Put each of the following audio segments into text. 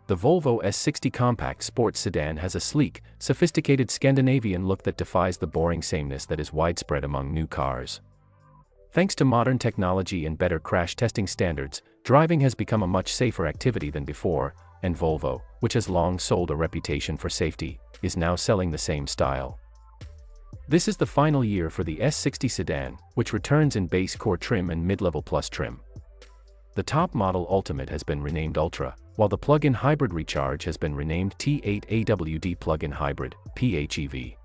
The Volvo S60 compact sports sedan has a sleek, sophisticated Scandinavian look that defies the boring sameness that is widespread among new cars. Thanks to modern technology and better crash testing standards, driving has become a much safer activity than before, and Volvo, which has long sold a reputation for safety, is now selling the same style. This is the final year for the S60 sedan, which returns in base core trim and mid-level plus trim. The top model Ultimate has been renamed Ultra, while the plug-in hybrid Recharge has been renamed T8AWD Plug-in Hybrid, PHEV.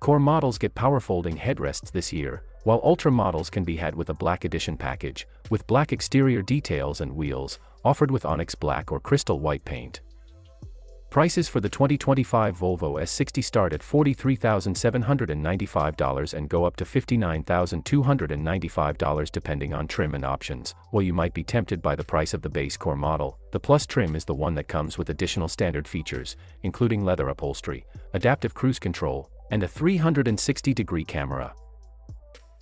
Core models get power folding headrests this year, while Ultra models can be had with a Black Edition package, with black exterior details and wheels, offered with Onyx Black or Crystal White paint. Prices for the 2025 Volvo S60 start at $43,795 and go up to $59,295 depending on trim and options. While you might be tempted by the price of the base core model, the Plus trim is the one that comes with additional standard features, including leather upholstery, adaptive cruise control, and a 360-degree camera.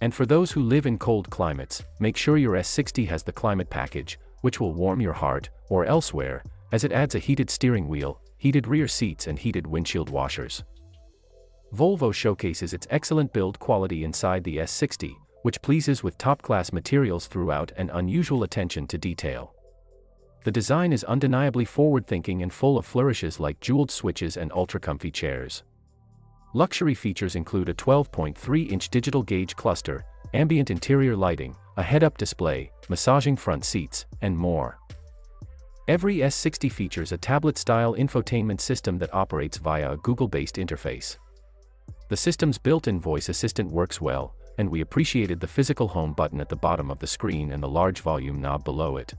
And for those who live in cold climates, make sure your S60 has the climate package, which will warm your heart, or elsewhere, as it adds a heated steering wheel, heated rear seats and heated windshield washers. Volvo showcases its excellent build quality inside the S60, which pleases with top-class materials throughout and unusual attention to detail. The design is undeniably forward-thinking and full of flourishes like jeweled switches and ultra-comfy chairs. Luxury features include a 12.3-inch digital gauge cluster, ambient interior lighting, a head-up display, massaging front seats, and more. Every S60 features a tablet-style infotainment system that operates via a Google-based interface. The system's built-in voice assistant works well, and we appreciated the physical home button at the bottom of the screen and the large volume knob below it.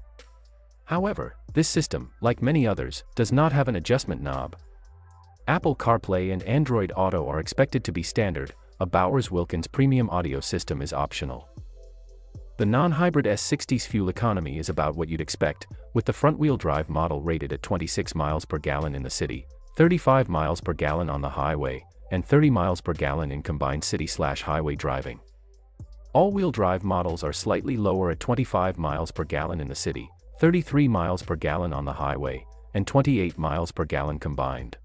However, this system, like many others, does not have an adjustment knob. Apple CarPlay and Android Auto are expected to be standard. A Bowers-Wilkins premium audio system is optional. The non-hybrid S60's fuel economy is about what you'd expect, with the front-wheel drive model rated at 26 miles per gallon in the city, 35 miles per gallon on the highway, and 30 miles per gallon in combined city/highway driving. All-wheel drive models are slightly lower at 25 miles per gallon in the city, 33 miles per gallon on the highway, and 28 miles per gallon combined.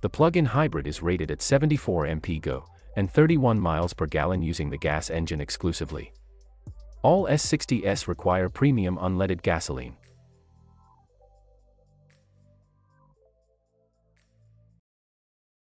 The plug-in hybrid is rated at 74 mpg, and 31 miles per gallon using the gas engine exclusively. All S60s require premium unleaded gasoline.